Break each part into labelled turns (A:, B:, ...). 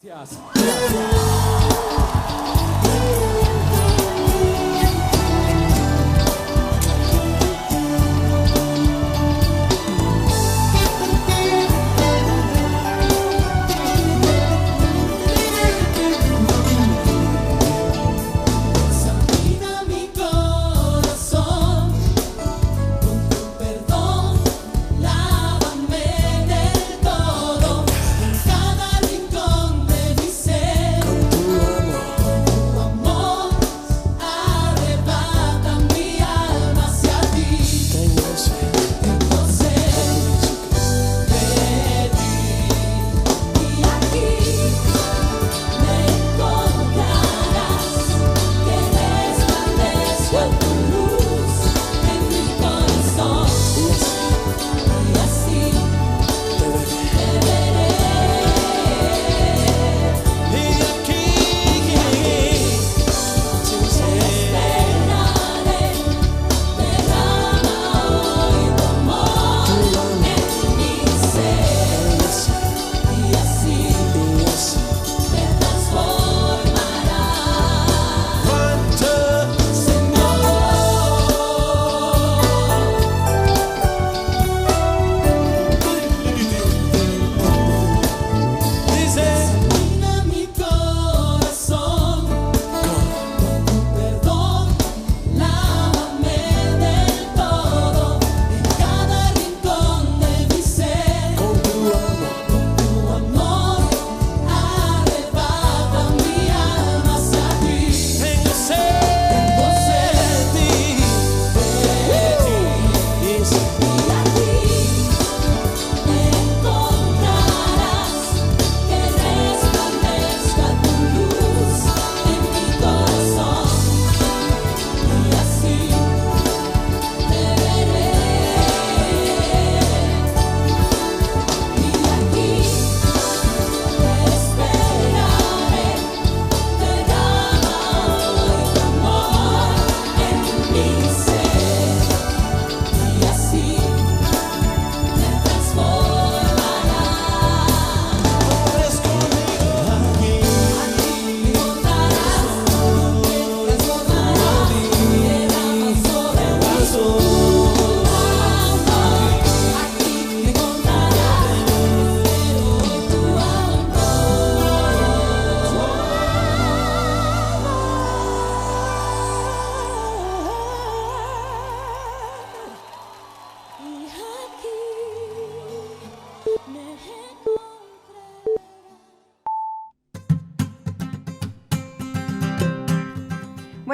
A: Gracias.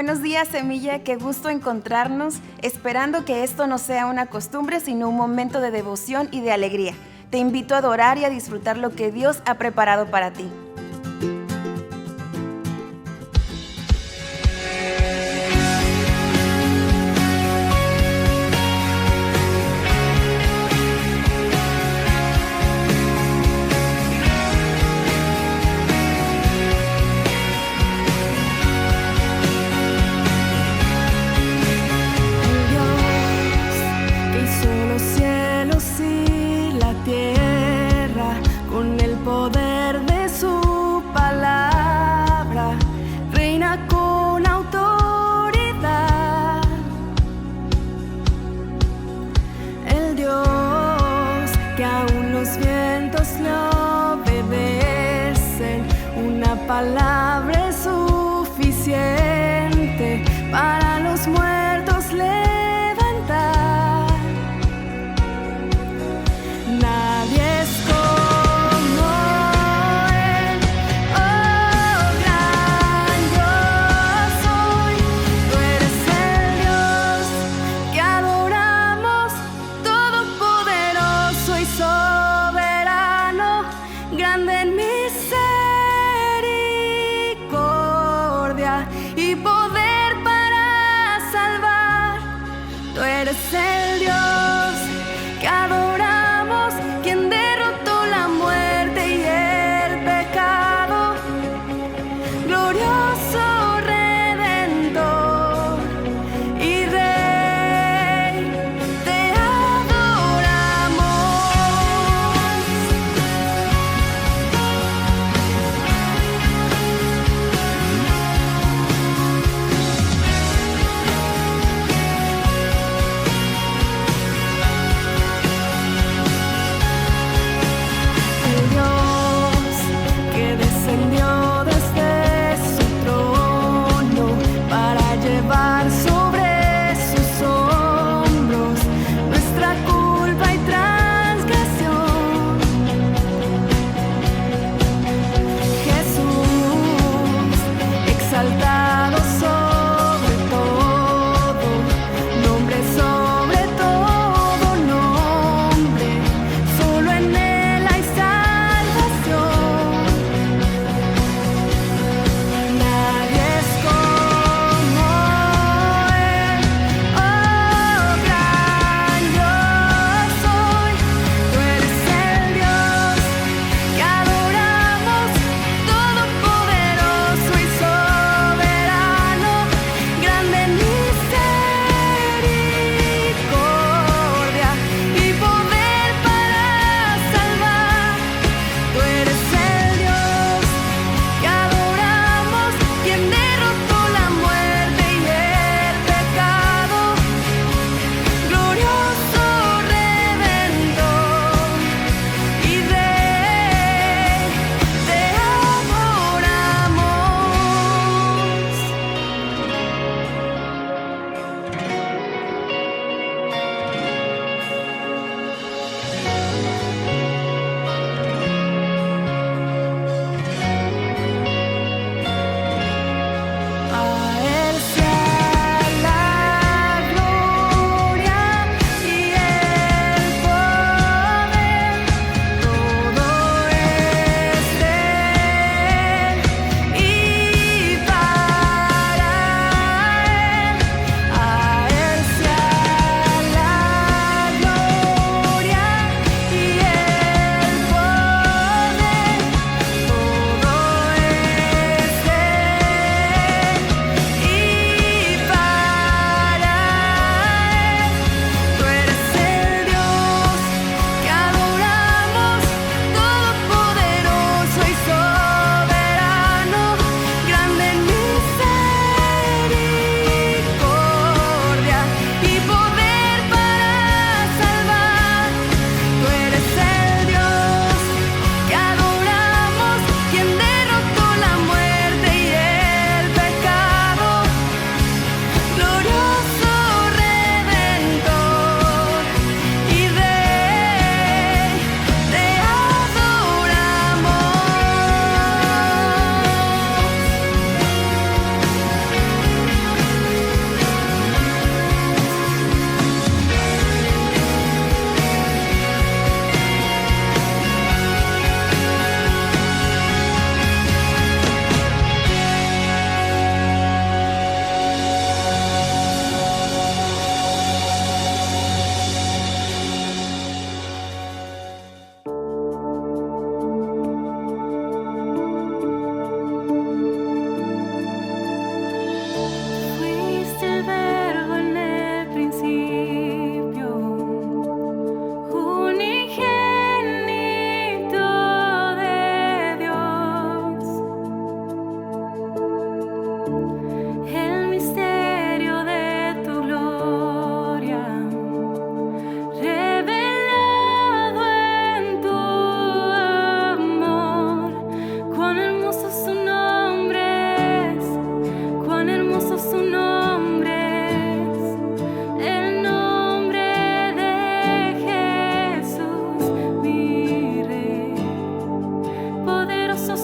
B: Buenos días, Semilla, qué gusto encontrarnos, esperando que esto no sea una costumbre, sino un momento de devoción y de alegría. Te invito a adorar y a disfrutar lo que Dios ha preparado para ti.
C: Palabra es suficiente para los muertos levantar. Nadie es como Él, oh gran yo soy. Tú eres el Dios que adoramos, todopoderoso y soberano, grande en misericordia y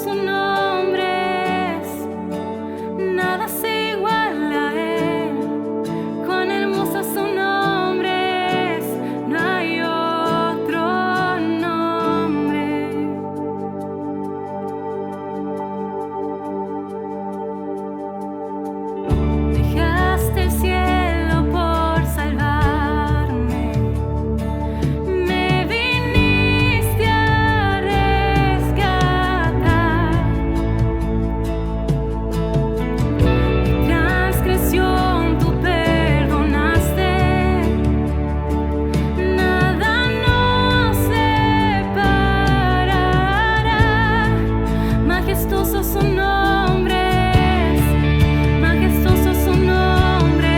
C: su nombre es, nada se iguala a él. Cuán hermoso su nombre es, no hay otro nombre. Dejaste el cielo por salvarme, me viniste a rescatar. Mi transgresión tú perdonaste, nada nos separará. Majestuoso su nombre es, majestuoso su nombre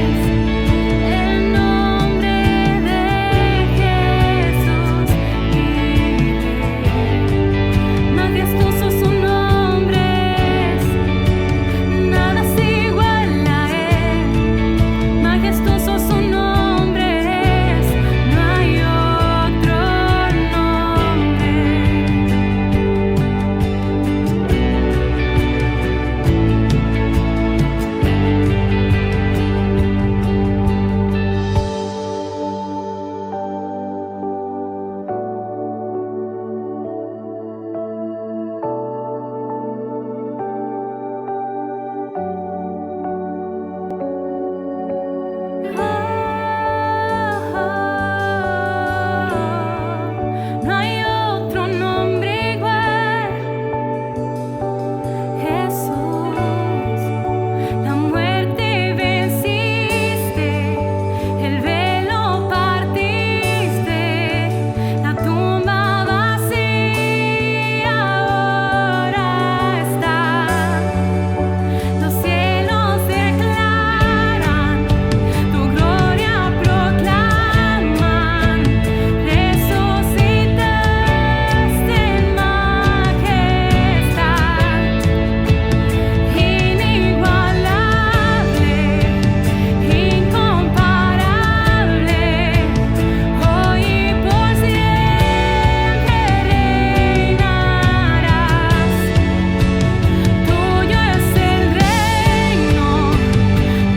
C: es, el nombre de Jesús vive. Majestuoso su nombre es, nada se iguala a él. Majestuoso su nombre es, no hay otro nombre. No hay otro nombre igual, Jesús. La muerte venciste, el velo partiste, la tumba vacía ahora está. Los cielos declaran, tu gloria proclaman, resucitaste en majestad, inigualable, incomparable, hoy y por siempre reinarás. Tuyo es el reino,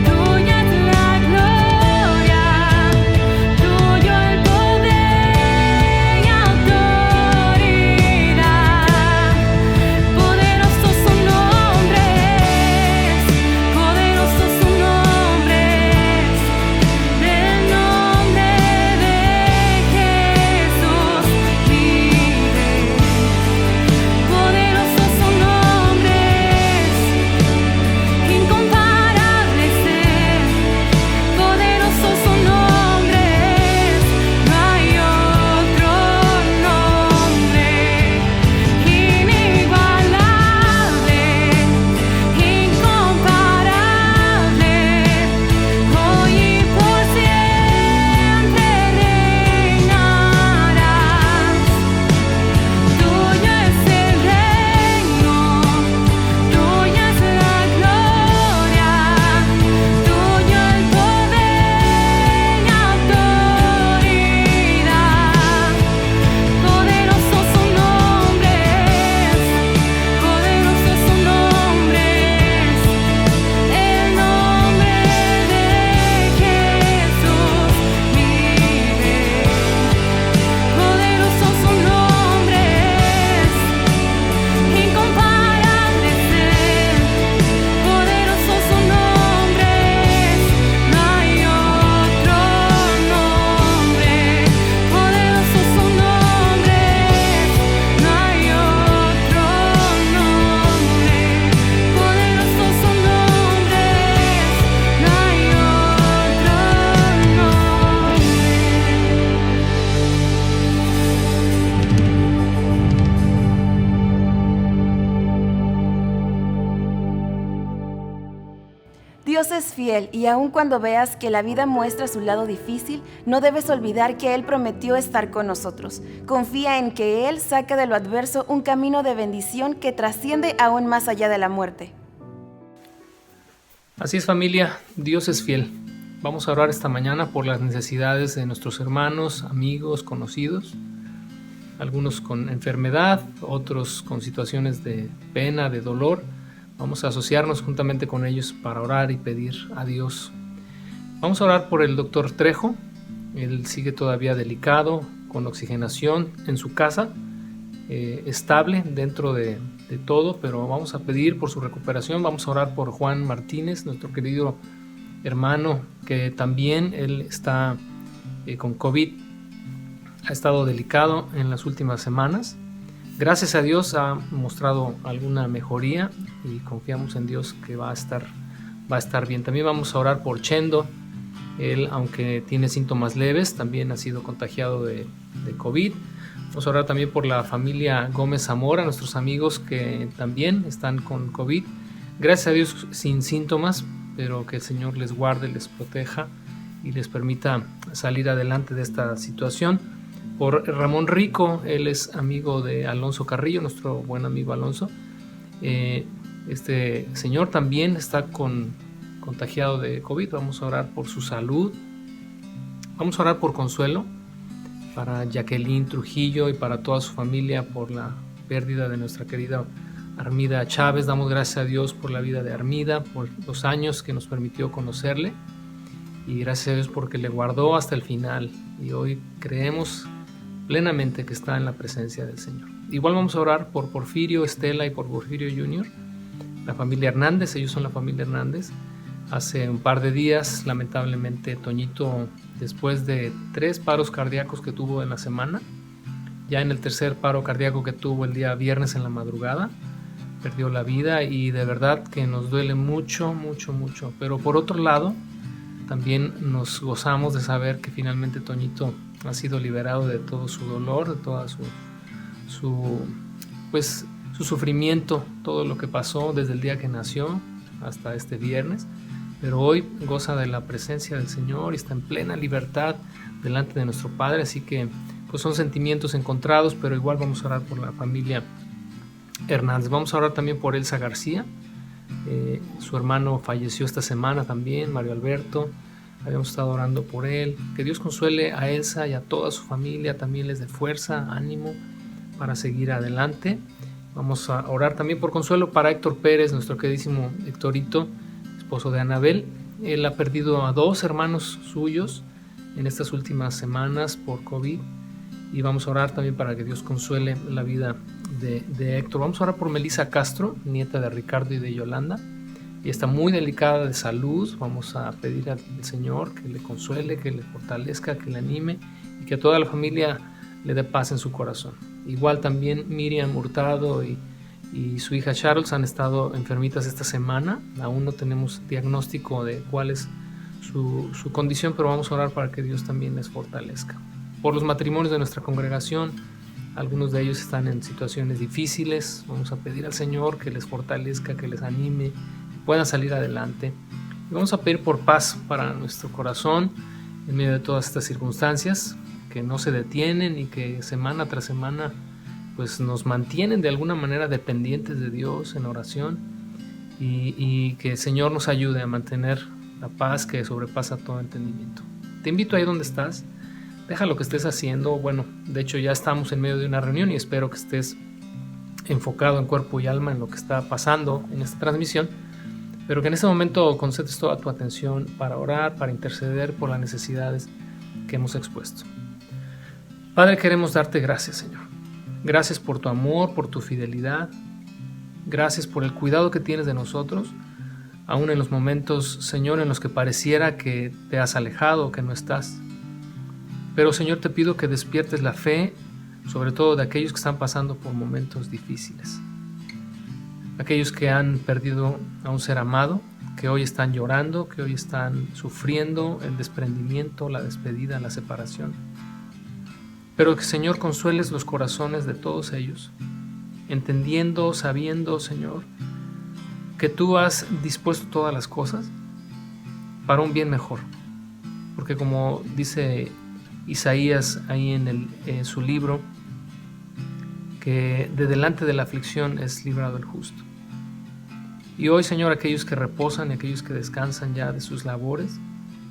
C: tuya es la gloria, tuyo el poder y autoridad. Poderoso su nombre es, poderoso su nombre es, del nombre de Jesús vive. Poderoso su nombre es, incomparable ser. Poderoso su nombre es, no hay otro nombre. Inigualable, incomparable, hoy y por siempre reinarás. Tuyo es el reino, tuya es la gloria, tuyo el poder y autoridad. Poderoso su nombre es, poderoso su nombre es, el nombre de Jesús vive. Poderoso su nombre es, incomparable ser. Poderoso su nombre es, no hay otro nombre. Poderoso su nombre es, no hay otro nombre. Poderoso su nombre es, no hay
B: Dios es fiel y aun cuando veas que la vida muestra su lado difícil, no debes olvidar que Él prometió estar con nosotros. Confía en que Él saca de lo adverso un camino de bendición que trasciende aún más allá de la muerte.
A: Así es, familia, Dios es fiel. Vamos a orar esta mañana por las necesidades de nuestros hermanos, amigos, conocidos. algunos con enfermedad, otros con situaciones de pena, de dolor. Vamos a asociarnos juntamente con ellos para orar y pedir a Dios. Vamos a orar por el doctor Trejo. Él sigue todavía delicado, con oxigenación en su casa, estable dentro de todo, pero vamos a pedir por su recuperación. Vamos a orar por Juan Martínez, nuestro querido hermano, que también él está con COVID. Ha estado delicado en las últimas semanas. Gracias a Dios ha mostrado alguna mejoría y confiamos en Dios que va a estar bien. También vamos a orar por Chendo. Él, aunque tiene síntomas leves, también ha sido contagiado de COVID. Vamos a orar también por la familia Gómez Zamora, nuestros amigos que también están con COVID. Gracias a Dios sin síntomas, pero que el Señor les guarde, les proteja y les permita salir adelante de esta situación. Por Ramón Rico, él es amigo de Alonso Carrillo, nuestro buen amigo Alonso. Este señor también está contagiado de COVID. Vamos a orar por su salud. Vamos a orar por consuelo para Jacqueline Trujillo y para toda su familia por la pérdida de nuestra querida Armida Chávez. Damos gracias a Dios por la vida de Armida, por los años que nos permitió conocerle, y gracias a Dios porque le guardó hasta el final, y hoy creemos plenamente que está en la presencia del Señor. Igual vamos a orar por Porfirio, Estela y por Porfirio Jr., la familia Hernández. Ellos son la familia Hernández. Hace un par de días, lamentablemente, Toñito, después de 3 paros cardíacos que tuvo en la semana, ya en el tercer paro cardíaco que tuvo el día viernes en la madrugada, perdió la vida, y de verdad que nos duele mucho, mucho, mucho. Pero por otro lado, también nos gozamos de saber que finalmente Toñito ha sido liberado de todo su dolor, de toda su sufrimiento, todo lo que pasó desde el día que nació hasta este viernes. Pero hoy goza de la presencia del Señor y está en plena libertad delante de nuestro Padre. Así que pues son sentimientos encontrados, pero igual vamos a orar por la familia Hernández. Vamos a orar también por Elsa García. Su hermano falleció esta semana también, Mario Alberto. Habíamos estado orando por él. Que Dios consuele a Elsa y a toda su familia, también les dé fuerza, ánimo para seguir adelante. Vamos a orar también por consuelo para Héctor Pérez, nuestro queridísimo Héctorito, esposo de Anabel. Él ha perdido a 2 hermanos suyos en estas últimas semanas por COVID, y vamos a orar también para que Dios consuele la vida de Héctor. Vamos a orar por Melissa Castro, nieta de Ricardo y de Yolanda. Y está muy delicada de salud. Vamos a pedir al Señor que le consuele, que le fortalezca, que le anime, y que a toda la familia le dé paz en su corazón. Igual también Miriam Hurtado y su hija Charles han estado enfermitas esta semana. Aún no tenemos diagnóstico de cuál es su condición, pero vamos a orar para que Dios también les fortalezca. Por los matrimonios de nuestra congregación, algunos de ellos están en situaciones difíciles. Vamos a pedir al Señor que les fortalezca, que les anime, puedan salir adelante. Y vamos a pedir por paz para nuestro corazón en medio de todas estas circunstancias que no se detienen y que semana tras semana pues nos mantienen de alguna manera dependientes de Dios en oración, y que el Señor nos ayude a mantener la paz que sobrepasa todo entendimiento. Te invito ahí donde estás, deja lo que estés haciendo. Bueno, de hecho ya estamos en medio de una reunión y espero que estés enfocado en cuerpo y alma en lo que está pasando en esta transmisión, pero que en este momento concentres toda tu atención para orar, para interceder por las necesidades que hemos expuesto. Padre, queremos darte gracias, Señor. Gracias por tu amor, por tu fidelidad. Gracias por el cuidado que tienes de nosotros, aún en los momentos, Señor, en los que pareciera que te has alejado o que no estás. Pero, Señor, te pido que despiertes la fe, sobre todo de aquellos que están pasando por momentos difíciles. Aquellos que han perdido a un ser amado, que hoy están llorando, que hoy están sufriendo el desprendimiento, la despedida, la separación. Pero que, Señor, consueles los corazones de todos ellos, entendiendo, sabiendo, Señor, que tú has dispuesto todas las cosas para un bien mejor. Porque como dice Isaías ahí en su libro, que de delante de la aflicción es librado el justo. Y hoy, Señor, aquellos que reposan y aquellos que descansan ya de sus labores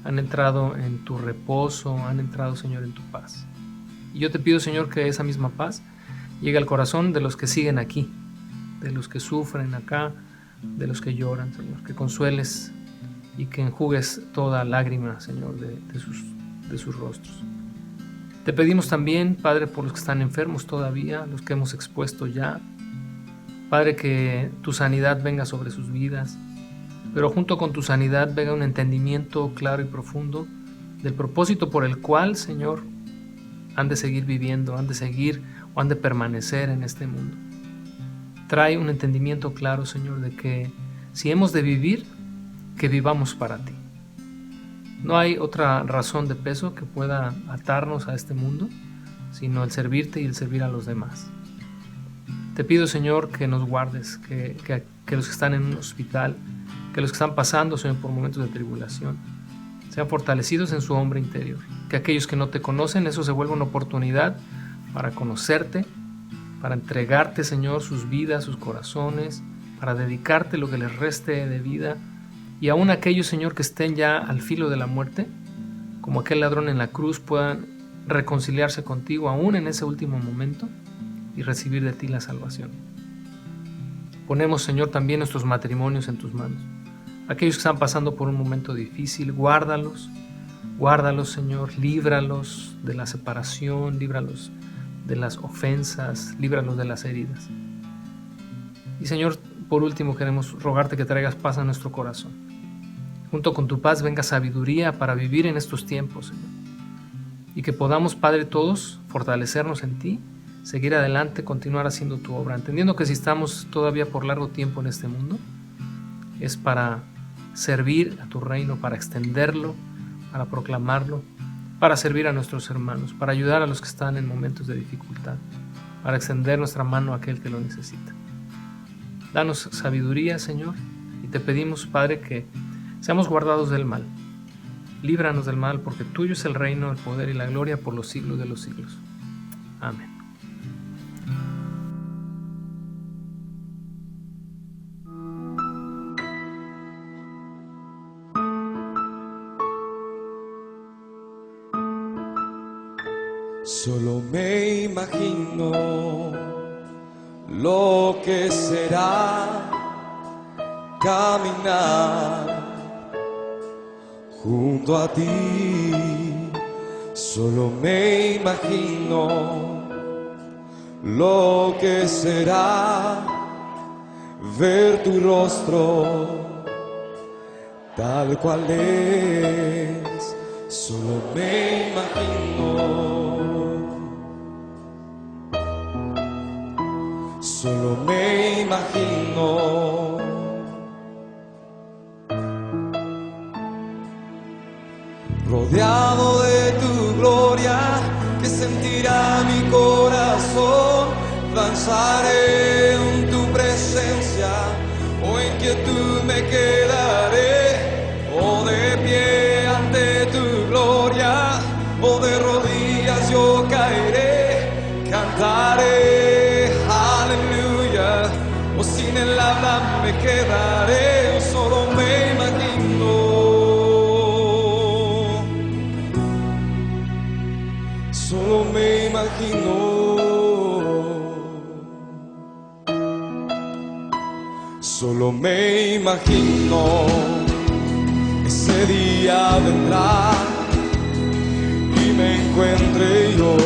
A: han entrado en tu reposo, han entrado, Señor, en tu paz. Y yo te pido, Señor, que esa misma paz llegue al corazón de los que siguen aquí, de los que sufren acá, de los que lloran, Señor, que consueles y que enjugues toda lágrima, Señor, de sus rostros. Te pedimos también, Padre, por los que están enfermos todavía, los que hemos expuesto ya. Padre, que tu sanidad venga sobre sus vidas, pero junto con tu sanidad venga un entendimiento claro y profundo del propósito por el cual, Señor, han de seguir viviendo, han de seguir o han de permanecer en este mundo. Trae un entendimiento claro, Señor, de que si hemos de vivir, que vivamos para ti. No hay otra razón de peso que pueda atarnos a este mundo, sino el servirte y el servir a los demás. Te pido, Señor, que nos guardes, que los que están en un hospital, que los que están pasando, Señor, por momentos de tribulación, sean fortalecidos en su hombre interior. Que aquellos que no te conocen, eso se vuelva una oportunidad para conocerte, para entregarte, Señor, sus vidas, sus corazones, para dedicarte lo que les reste de vida. Y aún aquellos, Señor, que estén ya al filo de la muerte, como aquel ladrón en la cruz, puedan reconciliarse contigo aún en ese último momento y recibir de ti la salvación. Ponemos, Señor, también nuestros matrimonios en tus manos. Aquellos que están pasando por un momento difícil, guárdalos, Señor, líbralos de la separación, líbralos de las ofensas, líbralos de las heridas. Y, Señor, por último queremos rogarte que traigas paz a nuestro corazón. Junto con tu paz venga sabiduría para vivir en estos tiempos, Señor. Y que podamos, Padre, todos fortalecernos en ti, seguir adelante, continuar haciendo tu obra, entendiendo que si estamos todavía por largo tiempo en este mundo, es para servir a tu reino, para extenderlo, para proclamarlo, para servir a nuestros hermanos, para ayudar a los que están en momentos de dificultad, para extender nuestra mano a aquel que lo necesita. Danos sabiduría, Señor, y te pedimos, Padre, que seamos guardados del mal. Líbranos del mal, porque tuyo es el reino, el poder y la gloria por los siglos de los siglos. Amén.
D: Solo me imagino lo que será caminar junto a ti. Solo me imagino lo que será ver tu rostro tal cual es. Solo me imagino. Solo me imagino rodeado de tu gloria, que sentirá mi corazón. Danzaré en tu presencia, o en quietud me quedaré, o de pie ante tu gloria, o de rodillas yo caeré. Cantaré aleluya, o sin el habla me quedaré. Solo me imagino, solo me imagino. Solo me imagino, ese día vendrá y me encuentre yo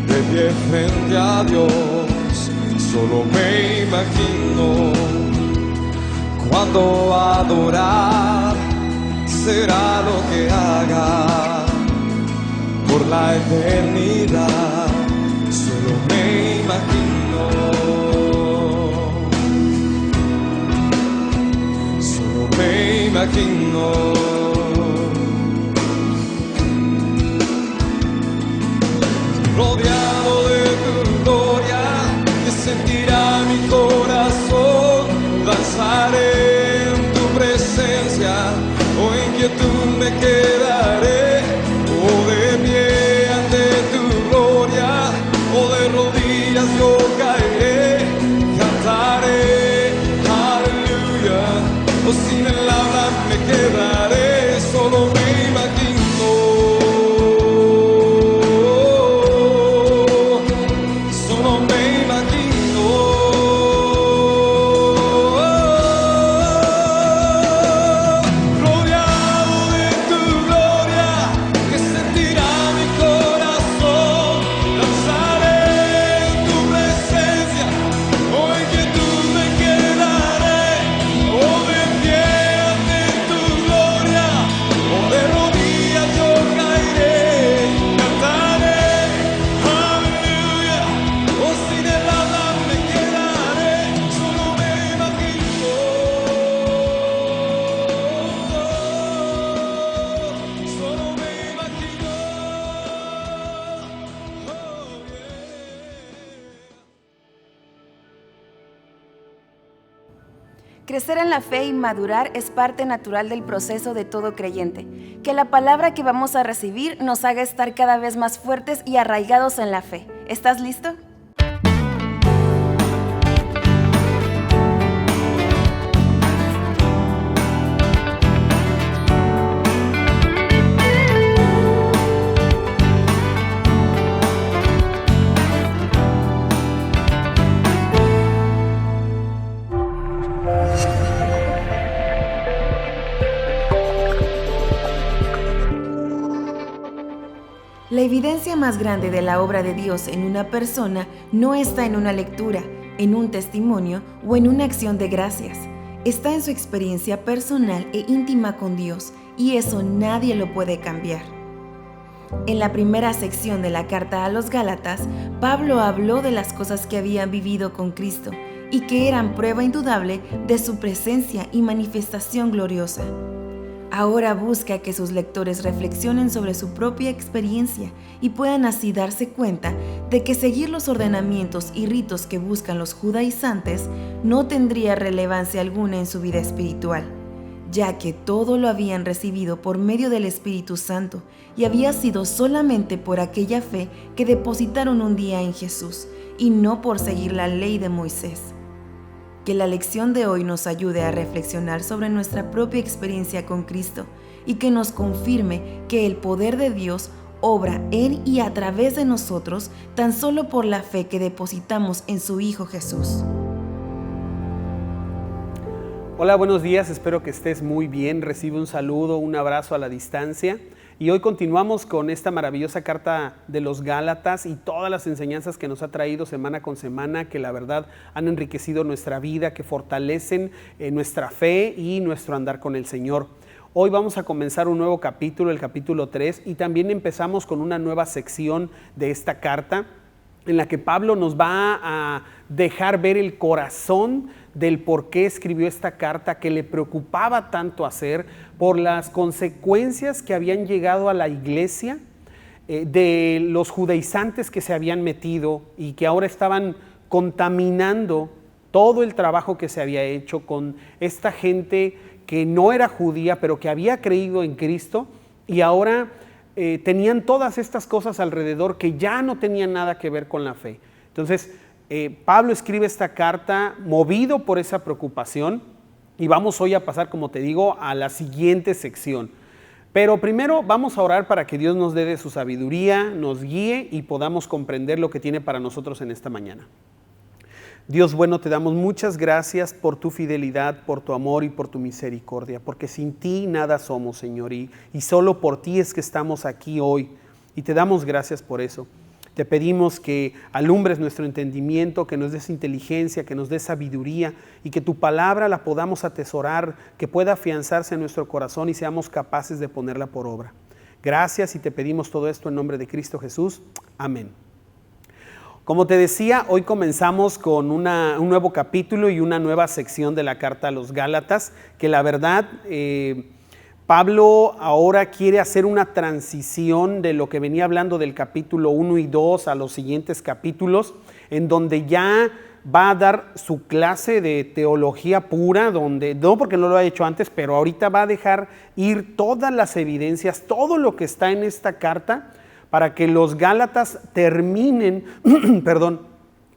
D: de pie frente a Dios. Solo me imagino cuando adorar será lo que haga por la eternidad. Solo me imagino, solo me imagino. Rodeado de tu gloria, que sentirá mi corazón. Danzaré en tu presencia, o en quietud me quedaré, o de pie ante tu gloria, o de rodillas yo caeré. Cantaré aleluya, o sin el habla me quedaré.
B: Crecer en la fe y madurar es parte natural del proceso de todo creyente. Que la palabra que vamos a recibir nos haga estar cada vez más fuertes y arraigados en la fe. ¿Estás listo? La evidencia más grande de la obra de Dios en una persona no está en una lectura, en un testimonio o en una acción de gracias. Está en su experiencia personal e íntima con Dios, y eso nadie lo puede cambiar. En la primera sección de la carta a los Gálatas, Pablo habló de las cosas que habían vivido con Cristo y que eran prueba indudable de su presencia y manifestación gloriosa. Ahora busca que sus lectores reflexionen sobre su propia experiencia y puedan así darse cuenta de que seguir los ordenamientos y ritos que buscan los judaizantes no tendría relevancia alguna en su vida espiritual, ya que todo lo habían recibido por medio del Espíritu Santo y había sido solamente por aquella fe que depositaron un día en Jesús y no por seguir la ley de Moisés. Que la lección de hoy nos ayude a reflexionar sobre nuestra propia experiencia con Cristo y que nos confirme que el poder de Dios obra en y a través de nosotros tan solo por la fe que depositamos en su Hijo Jesús.
E: Hola, buenos días, espero que estés muy bien. Recibe un saludo, un abrazo a la distancia. Y hoy continuamos con esta maravillosa carta de los Gálatas y todas las enseñanzas que nos ha traído semana con semana, que la verdad han enriquecido nuestra vida, que fortalecen nuestra fe y nuestro andar con el Señor. Hoy vamos a comenzar un nuevo capítulo, el capítulo 3, y también empezamos con una nueva sección de esta carta en la que Pablo nos va a dejar ver el corazón del por qué escribió esta carta, que le preocupaba tanto hacer por las consecuencias que habían llegado a la iglesia de los judaizantes que se habían metido y que ahora estaban contaminando todo el trabajo que se había hecho con esta gente que no era judía, pero que había creído en Cristo, y ahora tenían todas estas cosas alrededor que ya no tenían nada que ver con la fe. Entonces, Pablo escribe esta carta movido por esa preocupación, y vamos hoy a pasar, como te digo, a la siguiente sección. Pero primero vamos a orar para que Dios nos dé de su sabiduría, nos guíe y podamos comprender lo que tiene para nosotros en esta mañana. Dios bueno, te damos muchas gracias por tu fidelidad, por tu amor y por tu misericordia, porque sin ti nada somos, Señor, y solo por ti es que estamos aquí hoy, y te damos gracias por eso. Te pedimos que alumbres nuestro entendimiento, que nos des inteligencia, que nos des sabiduría, y que tu palabra la podamos atesorar, que pueda afianzarse en nuestro corazón y seamos capaces de ponerla por obra. Gracias, y te pedimos todo esto en nombre de Cristo Jesús. Amén. Como te decía, hoy comenzamos con un nuevo capítulo y una nueva sección de la carta a los Gálatas, que la verdad, Pablo ahora quiere hacer una transición de lo que venía hablando del capítulo 1 y 2 a los siguientes capítulos, en donde ya va a dar su clase de teología pura, donde no porque no lo ha hecho antes, pero ahorita va a dejar ir todas las evidencias, todo lo que está en esta carta, para que los Gálatas terminen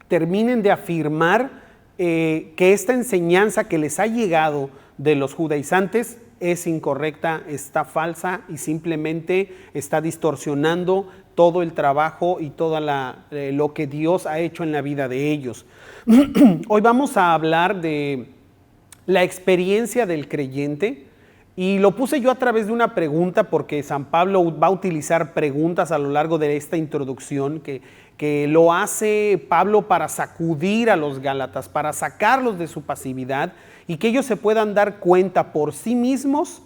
E: de afirmar que esta enseñanza que les ha llegado de los judaizantes es incorrecta, está falsa y simplemente está distorsionando todo el trabajo y todo lo que Dios ha hecho en la vida de ellos. Hoy vamos a hablar de la experiencia del creyente. Y lo puse yo a través de una pregunta, porque San Pablo va a utilizar preguntas a lo largo de esta introducción que lo hace Pablo para sacudir a los Gálatas, para sacarlos de su pasividad y que ellos se puedan dar cuenta por sí mismos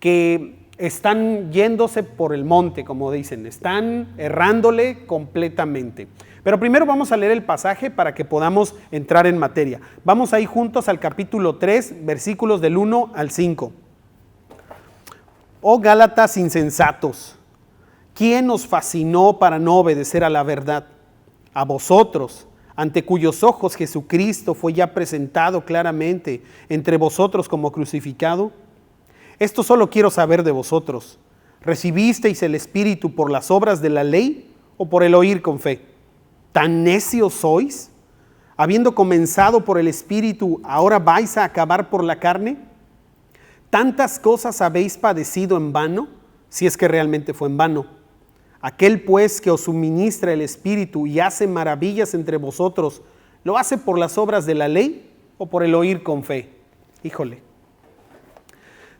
E: que están yéndose por el monte, como dicen, están errándole completamente. Pero primero vamos a leer el pasaje para que podamos entrar en materia. Vamos ahí juntos al capítulo 3, versículos del 1 al 5. Oh Gálatas insensatos, ¿quién os fascinó para no obedecer a la verdad? A vosotros, ante cuyos ojos Jesucristo fue ya presentado claramente entre vosotros como crucificado? Esto solo quiero saber de vosotros. ¿Recibisteis el Espíritu por las obras de la ley o por el oír con fe? ¿Tan necios sois? Habiendo comenzado por el Espíritu, ¿ahora vais a acabar por la carne? ¿Tantas cosas habéis padecido en vano? Si es que realmente fue en vano. Aquel pues que os suministra el Espíritu y hace maravillas entre vosotros, ¿lo hace por las obras de la ley o por el oír con fe? Híjole.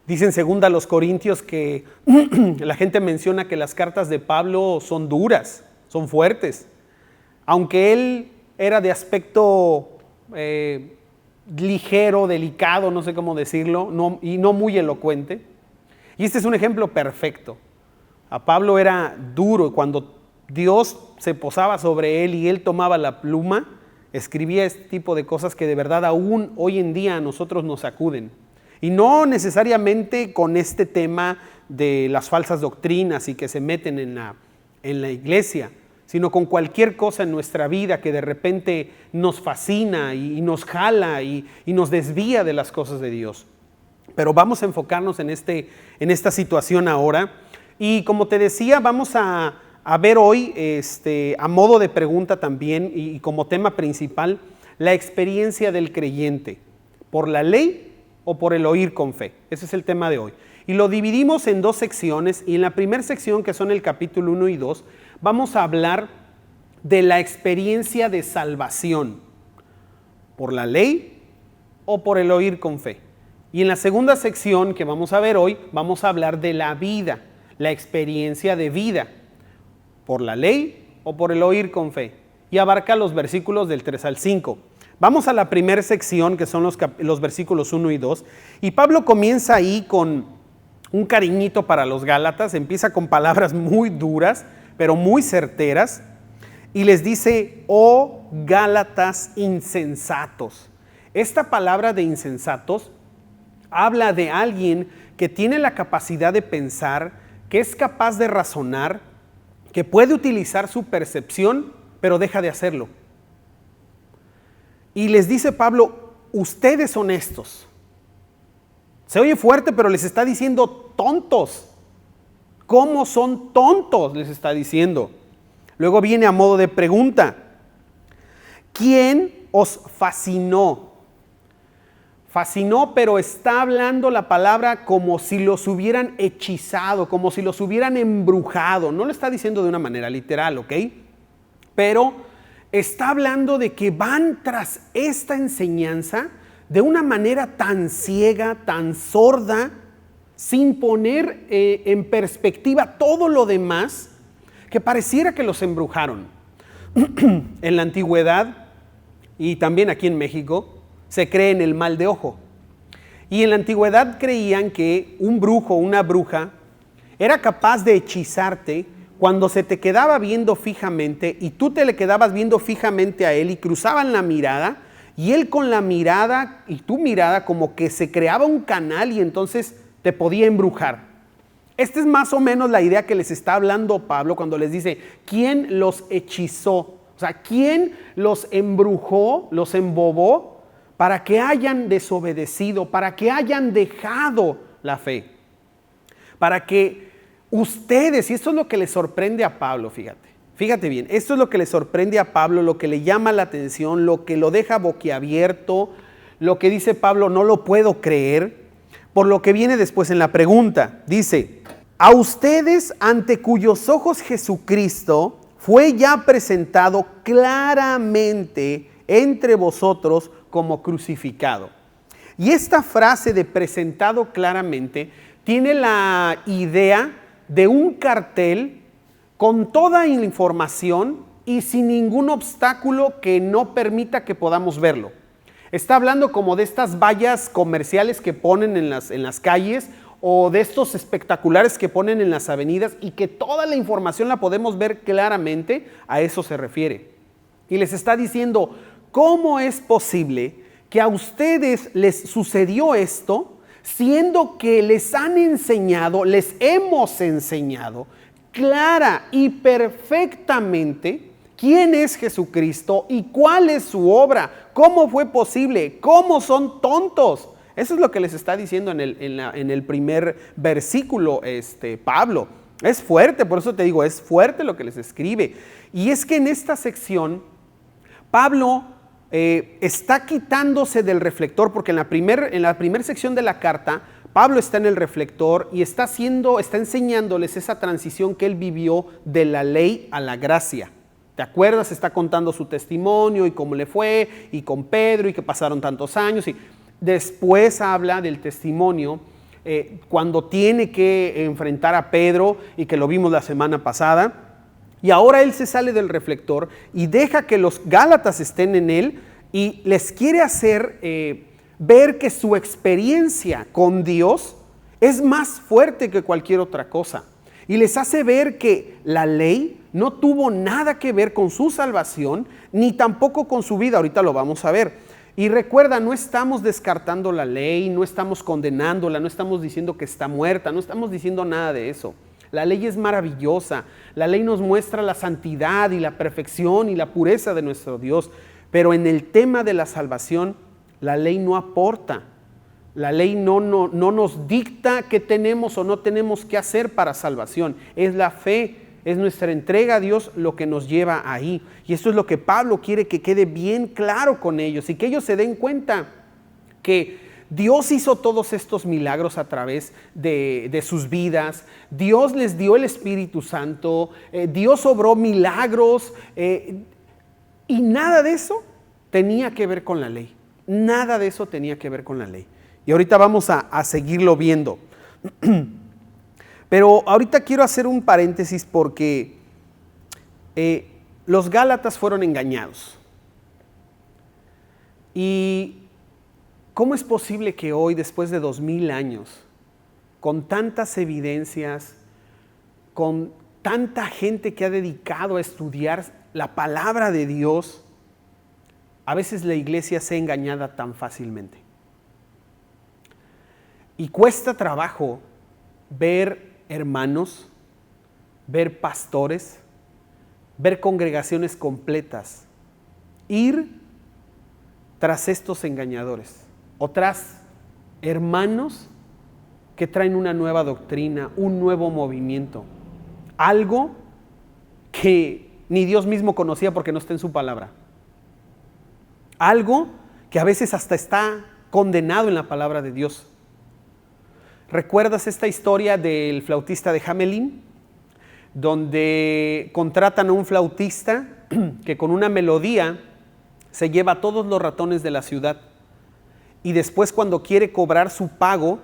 E: Dicen segunda a los Corintios que la gente menciona que las cartas de Pablo son duras, son fuertes. Aunque él era de aspecto ligero, delicado, no sé cómo decirlo, y no muy elocuente. Y este es un ejemplo perfecto. A Pablo era duro, cuando Dios se posaba sobre él y él tomaba la pluma, escribía este tipo de cosas que de verdad aún hoy en día a nosotros nos sacuden. Y no necesariamente con este tema de las falsas doctrinas y que se meten en la iglesia, sino con cualquier cosa en nuestra vida que de repente nos fascina y nos jala y nos desvía de las cosas de Dios. Pero vamos a enfocarnos en esta situación ahora. Y como te decía, vamos a ver hoy, a modo de pregunta también y como tema principal, la experiencia del creyente, por la ley o por el oír con fe. Ese es el tema de hoy. Y lo dividimos en dos secciones, y en la primera sección, que son el capítulo 1 y 2, vamos a hablar de la experiencia de salvación, por la ley o por el oír con fe. Y en la segunda sección que vamos a ver hoy, vamos a hablar de la vida, la experiencia de vida, por la ley o por el oír con fe. Y abarca los versículos del 3 al 5. Vamos a la primera sección, que son los versículos 1 y 2. Y Pablo comienza ahí con un cariñito para los Gálatas, empieza con palabras muy duras, pero muy certeras, y les dice: oh Gálatas insensatos. Esta palabra de insensatos habla de alguien que tiene la capacidad de pensar, que es capaz de razonar, que puede utilizar su percepción, pero deja de hacerlo. Y les dice Pablo: ustedes son estos. Se oye fuerte, pero les está diciendo tontos. ¿Cómo son tontos? Les está diciendo. Luego viene a modo de pregunta: ¿quién os fascinó? Fascinó, pero está hablando la palabra como si los hubieran hechizado, como si los hubieran embrujado. No lo está diciendo de una manera literal, ¿ok? Pero está hablando de que van tras esta enseñanza de una manera tan ciega, tan sorda, sin poner en perspectiva todo lo demás, que pareciera que los embrujaron. En la antigüedad, y también aquí en México, se cree en el mal de ojo. Y en la antigüedad creían que un brujo o una bruja era capaz de hechizarte cuando se te quedaba viendo fijamente y tú te le quedabas viendo fijamente a él y cruzaban la mirada, y él con la mirada y tu mirada como que se creaba un canal y entonces te podía embrujar. Esta es más o menos la idea que les está hablando Pablo cuando les dice: ¿quién los hechizó? O sea, ¿quién los embrujó, los embobó para que hayan desobedecido, para que hayan dejado la fe? Para que ustedes, y esto es lo que le sorprende a Pablo, fíjate bien, esto es lo que le sorprende a Pablo, lo que le llama la atención, lo que lo deja boquiabierto, lo que dice Pablo: no lo puedo creer, por lo que viene después en la pregunta. Dice: a ustedes ante cuyos ojos Jesucristo fue ya presentado claramente entre vosotros como crucificado. Y esta frase de presentado claramente tiene la idea de un cartel con toda la información y sin ningún obstáculo que no permita que podamos verlo. Está hablando como de estas vallas comerciales que ponen en las calles, o de estos espectaculares que ponen en las avenidas, y que toda la información la podemos ver claramente. A eso se refiere. Y les está diciendo: ¿cómo es posible que a ustedes les sucedió esto, siendo que les han enseñado, les hemos enseñado clara y perfectamente quién es Jesucristo y cuál es su obra, cómo fue posible, cómo son tontos. Eso es lo que les está diciendo en el primer versículo Pablo. Es fuerte, por eso te digo, es fuerte lo que les escribe. Y es que en esta sección, Pablo está quitándose del reflector, porque en la primera sección de la carta, Pablo está en el reflector y está enseñándoles esa transición que él vivió de la ley a la gracia. ¿Te acuerdas? Está contando su testimonio y cómo le fue, y con Pedro, y que pasaron tantos años. Y después habla del testimonio cuando tiene que enfrentar a Pedro, y que lo vimos la semana pasada. Y ahora él se sale del reflector y deja que los Gálatas estén en él y les quiere hacer ver que su experiencia con Dios es más fuerte que cualquier otra cosa. Y les hace ver que la ley no tuvo nada que ver con su salvación, ni tampoco con su vida. Ahorita lo vamos a ver. Y recuerda, no estamos descartando la ley, no estamos condenándola, no estamos diciendo que está muerta, no estamos diciendo nada de eso. La ley es maravillosa, la ley nos muestra la santidad y la perfección y la pureza de nuestro Dios. Pero en el tema de la salvación, la ley no aporta. La ley no nos dicta qué tenemos o no tenemos que hacer para salvación. Es la fe, es nuestra entrega a Dios lo que nos lleva ahí. Y esto es lo que Pablo quiere que quede bien claro con ellos, y que ellos se den cuenta que Dios hizo todos estos milagros a través de sus vidas. Dios les dio el Espíritu Santo, Dios obró milagros, y nada de eso tenía que ver con la ley. Nada de eso tenía que ver con la ley. Y ahorita vamos a seguirlo viendo. Pero ahorita quiero hacer un paréntesis porque los Gálatas fueron engañados. Y ¿cómo es posible que hoy, después de 2000 años, con tantas evidencias, con tanta gente que ha dedicado a estudiar la palabra de Dios, a veces la iglesia sea engañada tan fácilmente? Y cuesta trabajo ver hermanos, ver pastores, ver congregaciones completas ir tras estos engañadores, o tras hermanos que traen una nueva doctrina, un nuevo movimiento, algo que ni Dios mismo conocía porque no está en su palabra, algo que a veces hasta está condenado en la palabra de Dios. ¿Recuerdas esta historia del flautista de Hamelin? Donde contratan a un flautista que con una melodía se lleva a todos los ratones de la ciudad, y después, cuando quiere cobrar su pago,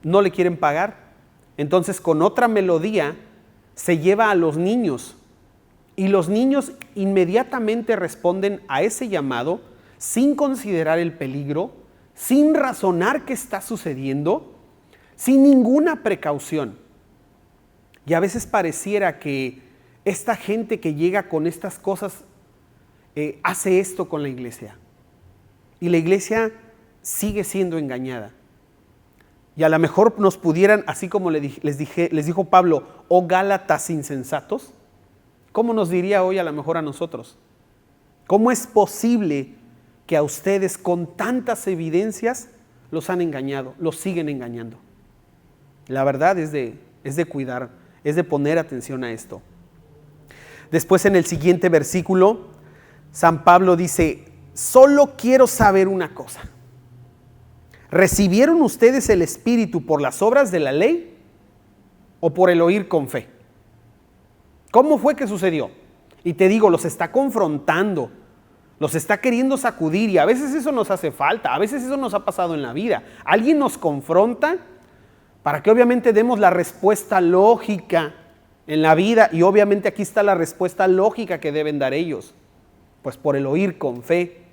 E: no le quieren pagar. Entonces, con otra melodía se lleva a los niños, y los niños inmediatamente responden a ese llamado sin considerar el peligro, sin razonar qué está sucediendo, sin ninguna precaución. Y a veces pareciera que esta gente que llega con estas cosas hace esto con la iglesia. Y la iglesia sigue siendo engañada. Y a lo mejor nos pudieran, así como les dijo Pablo, oh Gálatas insensatos, ¿cómo nos diría hoy a lo mejor a nosotros? ¿Cómo es posible que a ustedes con tantas evidencias los han engañado, los siguen engañando? La verdad es de cuidar, es de poner atención a esto. Después, en el siguiente versículo, San Pablo dice: solo quiero saber una cosa. ¿Recibieron ustedes el Espíritu por las obras de la ley o por el oír con fe? ¿Cómo fue que sucedió? Y te digo, los está confrontando, los está queriendo sacudir, y a veces eso nos hace falta, a veces eso nos ha pasado en la vida. Alguien nos confronta para que obviamente demos la respuesta lógica en la vida, y obviamente aquí está la respuesta lógica que deben dar ellos, pues por el oír con fe.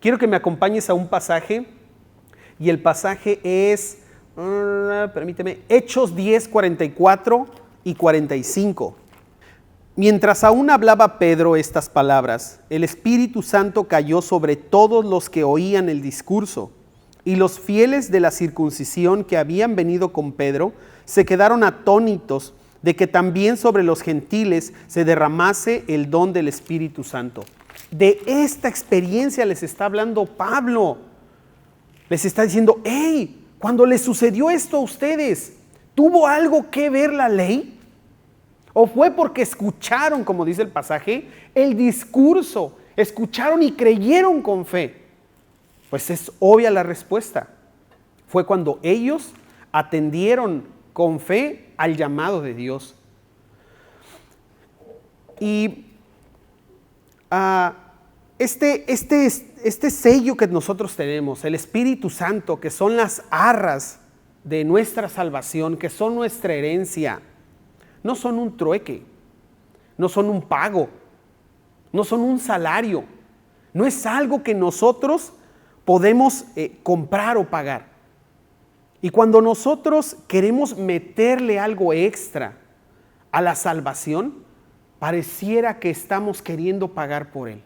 E: Quiero que me acompañes a un pasaje, y el pasaje es, permíteme, Hechos 10, 44 y 45. Mientras aún hablaba Pedro estas palabras, el Espíritu Santo cayó sobre todos los que oían el discurso, y los fieles de la circuncisión que habían venido con Pedro se quedaron atónitos de que también sobre los gentiles se derramase el don del Espíritu Santo. De esta experiencia les está hablando Pablo. Les está diciendo, hey, cuando les sucedió esto a ustedes, ¿tuvo algo que ver la ley? ¿O fue porque escucharon, como dice el pasaje, el discurso? Escucharon y creyeron con fe. Pues es obvia la respuesta. Fue cuando ellos atendieron con fe al llamado de Dios. Y este sello que nosotros tenemos, el Espíritu Santo, que son las arras de nuestra salvación, que son nuestra herencia, no son un trueque, no son un pago, no son un salario, no es algo que nosotros podemos comprar o pagar. Y cuando nosotros queremos meterle algo extra a la salvación, pareciera que estamos queriendo pagar por él.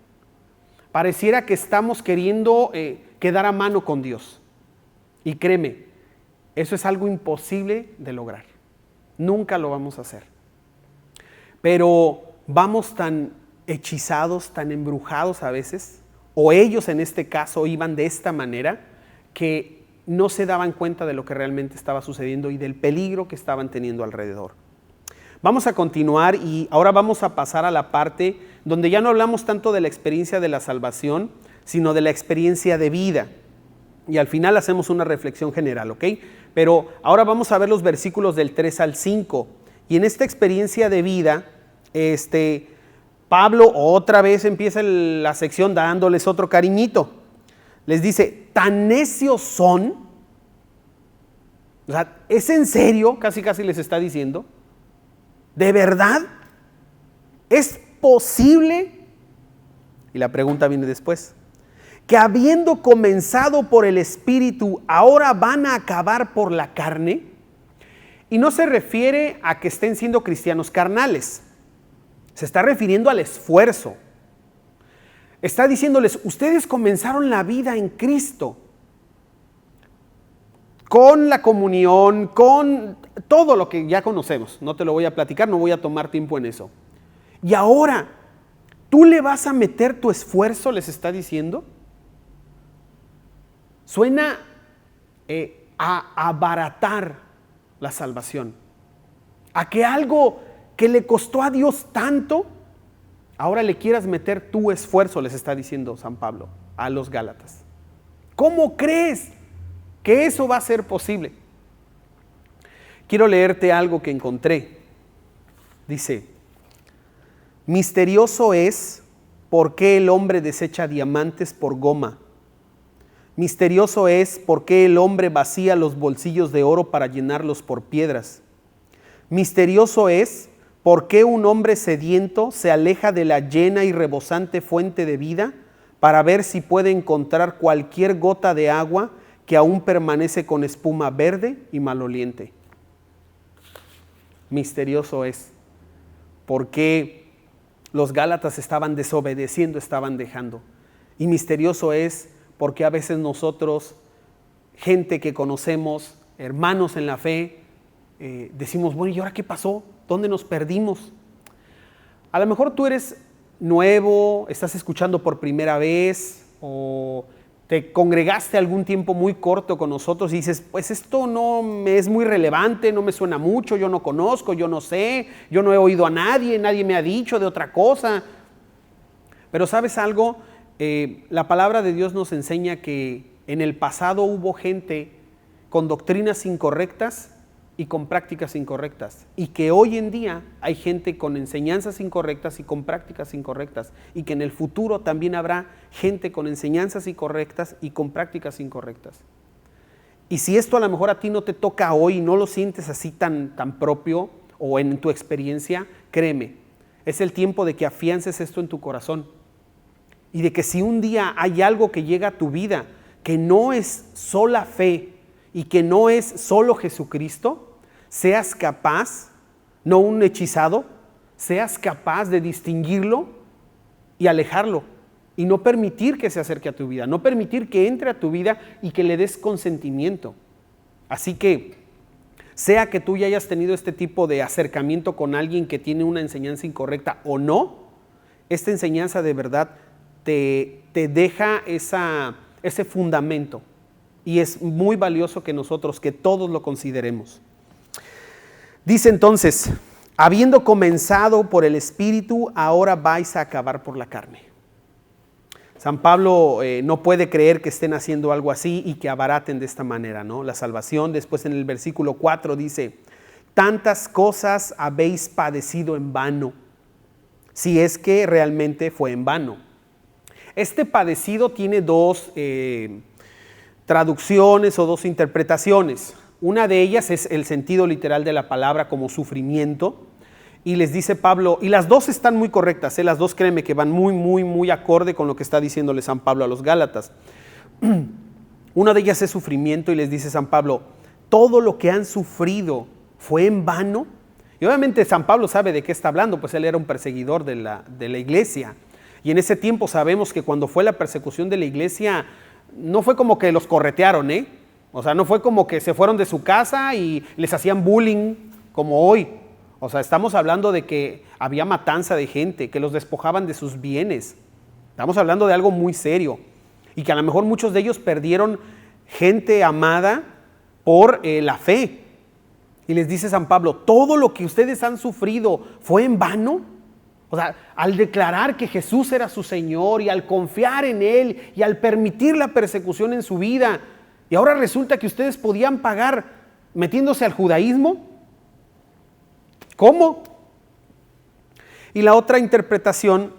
E: Pareciera que estamos queriendo quedar a mano con Dios. Y créeme, eso es algo imposible de lograr. Nunca lo vamos a hacer. Pero vamos tan hechizados, tan embrujados a veces, o ellos en este caso iban de esta manera, que no se daban cuenta de lo que realmente estaba sucediendo y del peligro que estaban teniendo alrededor. Vamos a continuar y ahora vamos a pasar a la parte donde ya no hablamos tanto de la experiencia de la salvación, sino de la experiencia de vida. Y al final hacemos una reflexión general, ¿ok? Pero ahora vamos a ver los versículos del 3 al 5. Y en esta experiencia de vida, Pablo otra vez empieza la sección dándoles otro cariñito. Les dice, tan necios son, o sea, ¿es en serio? Casi les está diciendo. ¿De verdad? ¿Es posible? Y la pregunta viene después. Que habiendo comenzado por el Espíritu, ahora van a acabar por la carne. Y no se refiere a que estén siendo cristianos carnales. Se está refiriendo al esfuerzo. Está diciéndoles, ustedes comenzaron la vida en Cristo. Con la comunión, con todo lo que ya conocemos. No te lo voy a platicar, no voy a tomar tiempo en eso. Y ahora, ¿tú le vas a meter tu esfuerzo? Les está diciendo. Suena a abaratar la salvación. A que algo que le costó a Dios tanto, ahora le quieras meter tu esfuerzo, les está diciendo San Pablo a los Gálatas. ¿Cómo crees que eso va a ser posible? Quiero leerte algo que encontré. Dice, misterioso es por qué el hombre desecha diamantes por goma. Misterioso es por qué el hombre vacía los bolsillos de oro para llenarlos por piedras. Misterioso es por qué un hombre sediento se aleja de la llena y rebosante fuente de vida para ver si puede encontrar cualquier gota de agua que aún permanece con espuma verde y maloliente. Misterioso es por qué los Gálatas estaban desobedeciendo, estaban dejando. Y misterioso es porque a veces nosotros, gente que conocemos, hermanos en la fe, decimos, bueno, ¿y ahora qué pasó? ¿Dónde nos perdimos? A lo mejor tú eres nuevo, estás escuchando por primera vez o te congregaste algún tiempo muy corto con nosotros y dices, pues esto no me es muy relevante, no me suena mucho, yo no conozco, yo no sé, yo no he oído a nadie, nadie me ha dicho de otra cosa. Pero ¿sabes algo? La palabra de Dios nos enseña que en el pasado hubo gente con doctrinas incorrectas y con prácticas incorrectas, y que hoy en día hay gente con enseñanzas incorrectas y con prácticas incorrectas, y que en el futuro también habrá gente con enseñanzas incorrectas y con prácticas incorrectas. Y si esto a lo mejor a ti no te toca hoy, no lo sientes así tan propio o en tu experiencia, créeme, es el tiempo de que afiances esto en tu corazón, y de que si un día hay algo que llega a tu vida que no es sola fe y que no es solo Jesucristo, seas capaz, no un hechizado, seas capaz de distinguirlo y alejarlo y no permitir que se acerque a tu vida, no permitir que entre a tu vida y que le des consentimiento. Así que sea que tú ya hayas tenido este tipo de acercamiento con alguien que tiene una enseñanza incorrecta o no, esta enseñanza de verdad te deja ese fundamento, y es muy valioso que nosotros, que todos lo consideremos. Dice entonces, habiendo comenzado por el Espíritu, ahora vais a acabar por la carne. San Pablo no puede creer que estén haciendo algo así y que abaraten de esta manera, ¿no? La salvación. Después en el versículo 4 dice, tantas cosas habéis padecido en vano, si es que realmente fue en vano. Este padecido tiene dos traducciones o dos interpretaciones. Una de ellas es el sentido literal de la palabra como sufrimiento. Y les dice Pablo, y las dos están muy correctas, las dos créeme que van muy acorde con lo que está diciéndole San Pablo a los Gálatas. Una de ellas es sufrimiento, y les dice San Pablo, todo lo que han sufrido fue en vano. Y obviamente San Pablo sabe de qué está hablando, pues él era un perseguidor de la iglesia. Y en ese tiempo sabemos que cuando fue la persecución de la iglesia, no fue como que los corretearon, o sea, no fue como que se fueron de su casa y les hacían bullying como hoy. O sea, estamos hablando de que había matanza de gente, que los despojaban de sus bienes. Estamos hablando de algo muy serio, y que a lo mejor muchos de ellos perdieron gente amada por la fe. Y les dice San Pablo, todo lo que ustedes han sufrido fue en vano. O sea, al declarar que Jesús era su Señor, y al confiar en Él, y al permitir la persecución en su vida, y ahora resulta que ustedes podían pagar metiéndose al judaísmo. ¿Cómo? Y la otra interpretación,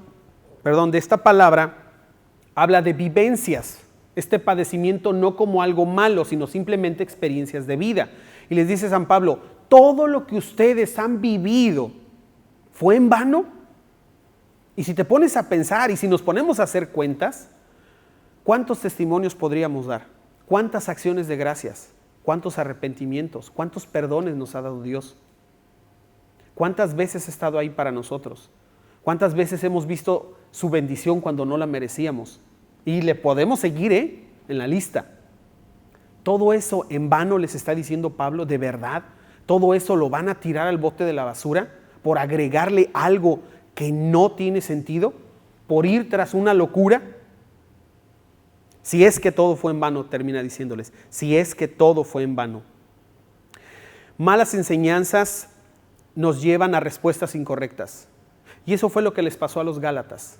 E: de esta palabra, habla de vivencias. Este padecimiento no como algo malo, sino simplemente experiencias de vida. Y les dice San Pablo, todo lo que ustedes han vivido fue en vano. Y si te pones a pensar, y si nos ponemos a hacer cuentas, ¿cuántos testimonios podríamos dar? ¿Cuántas acciones de gracias? ¿Cuántos arrepentimientos? ¿Cuántos perdones nos ha dado Dios? ¿Cuántas veces ha estado ahí para nosotros? ¿Cuántas veces hemos visto su bendición cuando no la merecíamos? Y le podemos seguir en la lista. Todo eso en vano, les está diciendo Pablo, de verdad. Todo eso lo van a tirar al bote de la basura por agregarle algo que no tiene sentido, por ir tras una locura. Si es que todo fue en vano, termina diciéndoles, si es que todo fue en vano. Malas enseñanzas nos llevan a respuestas incorrectas. Y eso fue lo que les pasó a los Gálatas.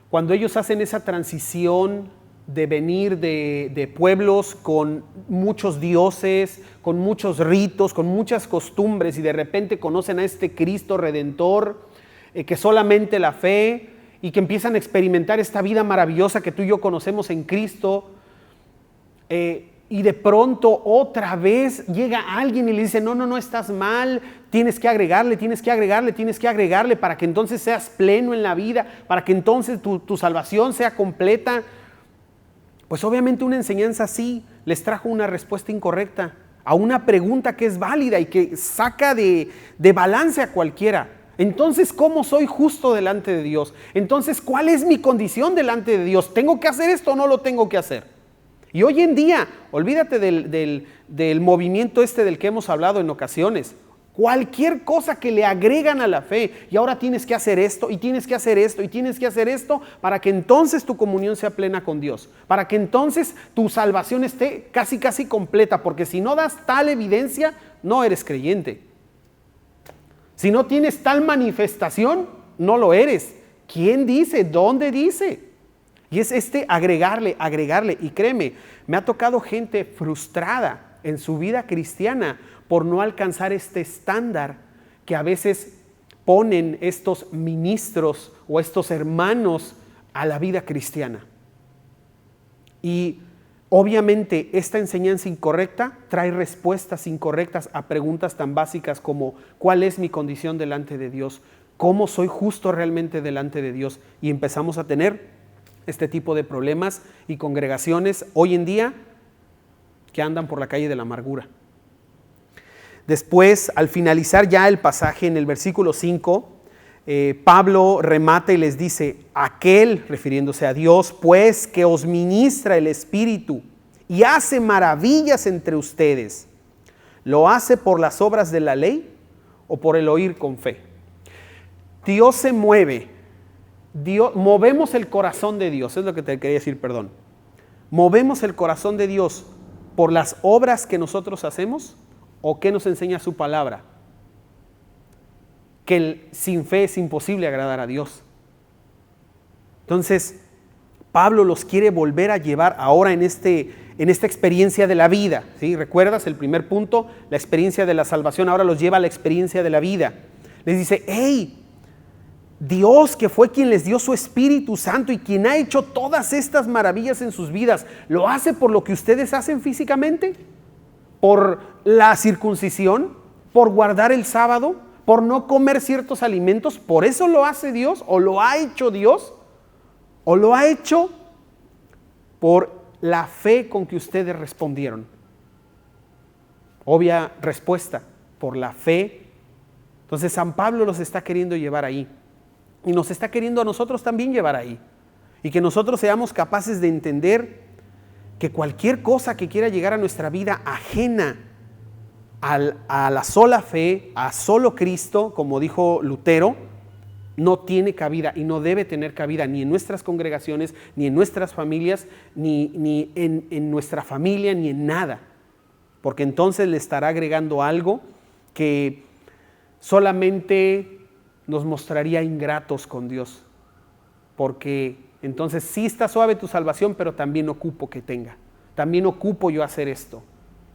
E: Cuando ellos hacen esa transición de venir de pueblos con muchos dioses, con muchos ritos, con muchas costumbres, y de repente conocen a este Cristo Redentor, que solamente la fe, y que empiezan a experimentar esta vida maravillosa que tú y yo conocemos en Cristo, y de pronto otra vez llega alguien y le dice, no, estás mal, tienes que agregarle para que entonces seas pleno en la vida, para que entonces tu salvación sea completa. Pues obviamente una enseñanza así les trajo una respuesta incorrecta a una pregunta que es válida y que saca de balance a cualquiera. Entonces, ¿cómo soy justo delante de Dios? Entonces, ¿cuál es mi condición delante de Dios? ¿Tengo que hacer esto o no lo tengo que hacer? Y hoy en día, olvídate del movimiento del que hemos hablado en ocasiones. Cualquier cosa que le agregan a la fe, y ahora tienes que hacer esto, y tienes que hacer esto, y tienes que hacer esto, para que entonces tu comunión sea plena con Dios, para que entonces tu salvación esté casi completa, porque si no das tal evidencia, no eres creyente. Si no tienes tal manifestación, no lo eres. ¿Quién dice? ¿Dónde dice? Y es agregarle, y créeme, me ha tocado gente frustrada en su vida cristiana por no alcanzar este estándar que a veces ponen estos ministros o estos hermanos a la vida cristiana. Y obviamente esta enseñanza incorrecta trae respuestas incorrectas a preguntas tan básicas como ¿cuál es mi condición delante de Dios? ¿Cómo soy justo realmente delante de Dios? Y empezamos a tener este tipo de problemas y congregaciones hoy en día que andan por la calle de la amargura. Después, al finalizar ya el pasaje en el versículo 5, Pablo remata y les dice, aquel, refiriéndose a Dios, pues que os ministra el Espíritu y hace maravillas entre ustedes, ¿Lo hace por las obras de la ley o por el oír con fe? Dios se mueve. Movemos el corazón de Dios, es lo que te quería decir, perdón. ¿Movemos el corazón de Dios por las obras que nosotros hacemos o qué nos enseña su palabra? Que sin fe es imposible agradar a Dios. Entonces, Pablo los quiere volver a llevar ahora en esta experiencia de la vida, ¿sí? ¿Recuerdas el primer punto? La experiencia de la salvación, ahora los lleva a la experiencia de la vida. Les dice, hey, Dios, que fue quien les dio su Espíritu Santo y quien ha hecho todas estas maravillas en sus vidas, ¿lo hace por lo que ustedes hacen físicamente? ¿Por la circuncisión? ¿Por guardar el sábado? ¿Por no comer ciertos alimentos? ¿Por eso lo hace Dios? ¿O lo ha hecho Dios? ¿O lo ha hecho por la fe con que ustedes respondieron? Obvia respuesta, por la fe. Entonces San Pablo los está queriendo llevar ahí. Y nos está queriendo a nosotros también llevar ahí. Y que nosotros seamos capaces de entender que cualquier cosa que quiera llegar a nuestra vida ajena a la sola fe, a solo Cristo, como dijo Lutero, no tiene cabida y no debe tener cabida ni en nuestras congregaciones, ni en nuestras familias, ni en nuestra familia, ni en nada. Porque entonces le estará agregando algo que solamente nos mostraría ingratos con Dios. Porque entonces sí está suave tu salvación, pero también ocupo que tenga. También ocupo yo hacer esto.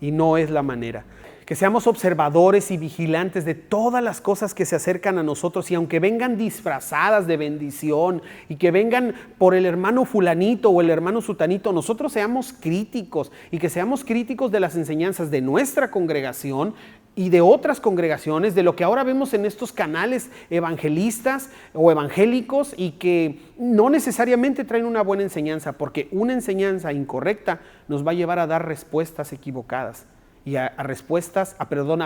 E: Y no es la manera. Que seamos observadores y vigilantes de todas las cosas que se acercan a nosotros, y aunque vengan disfrazadas de bendición y que vengan por el hermano fulanito o el hermano sutanito, nosotros seamos críticos, y que seamos críticos de las enseñanzas de nuestra congregación y de otras congregaciones, de lo que ahora vemos en estos canales evangelistas o evangélicos, y que no necesariamente traen una buena enseñanza, porque una enseñanza incorrecta nos va a llevar a dar respuestas equivocadas. Y a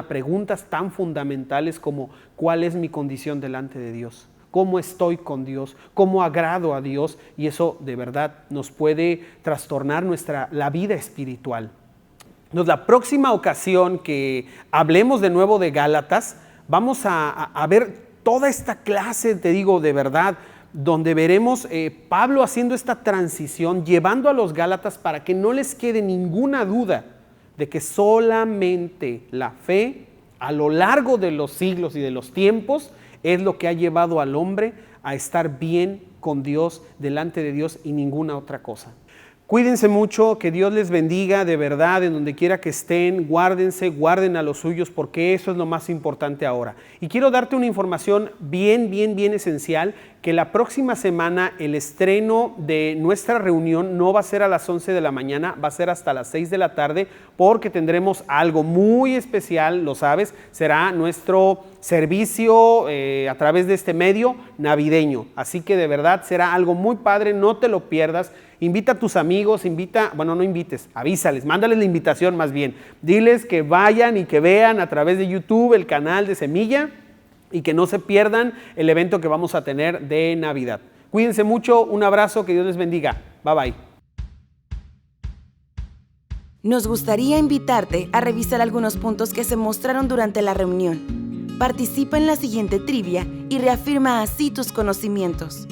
E: preguntas tan fundamentales como ¿cuál es mi condición delante de Dios? ¿Cómo estoy con Dios? ¿Cómo agrado a Dios? Y eso de verdad nos puede trastornar la vida espiritual. Entonces, la próxima ocasión que hablemos de nuevo de Gálatas, vamos a ver toda esta clase, te digo, de verdad, donde veremos Pablo haciendo esta transición, llevando a los Gálatas para que no les quede ninguna duda de que solamente la fe a lo largo de los siglos y de los tiempos es lo que ha llevado al hombre a estar bien con Dios, delante de Dios, y ninguna otra cosa. Cuídense mucho, que Dios les bendiga de verdad en donde quiera que estén, guárdense, guarden a los suyos, porque eso es lo más importante ahora. Y quiero darte una información bien esencial, que la próxima semana el estreno de nuestra reunión no va a ser a las 11 de la mañana, va a ser hasta las 6 de la tarde, porque tendremos algo muy especial, lo sabes, será nuestro servicio a través de este medio navideño. Así que de verdad será algo muy padre, no te lo pierdas. Invita a tus amigos, avísales, mándales la invitación más bien. Diles que vayan y que vean a través de YouTube el canal de Semilla y que no se pierdan el evento que vamos a tener de Navidad. Cuídense mucho, un abrazo, que Dios les bendiga. Bye bye.
B: Nos gustaría invitarte a revisar algunos puntos que se mostraron durante la reunión. Participa en la siguiente trivia y reafirma así tus conocimientos.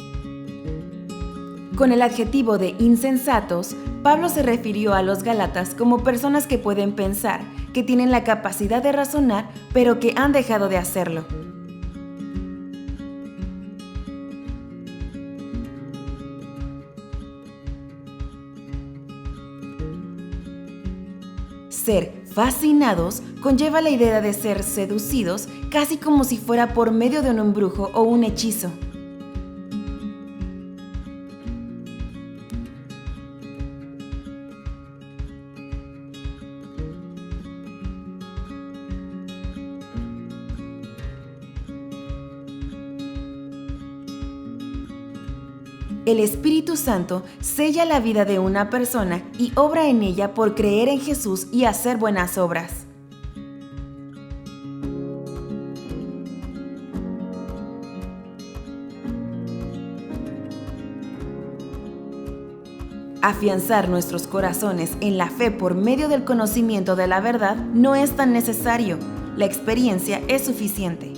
B: Con el adjetivo de insensatos, Pablo se refirió a los gálatas como personas que pueden pensar, que tienen la capacidad de razonar, pero que han dejado de hacerlo. Ser fascinados conlleva la idea de ser seducidos, casi como si fuera por medio de un embrujo o un hechizo. El Espíritu Santo sella la vida de una persona y obra en ella por creer en Jesús y hacer buenas obras. Afianzar nuestros corazones en la fe por medio del conocimiento de la verdad no es tan necesario. La experiencia es suficiente.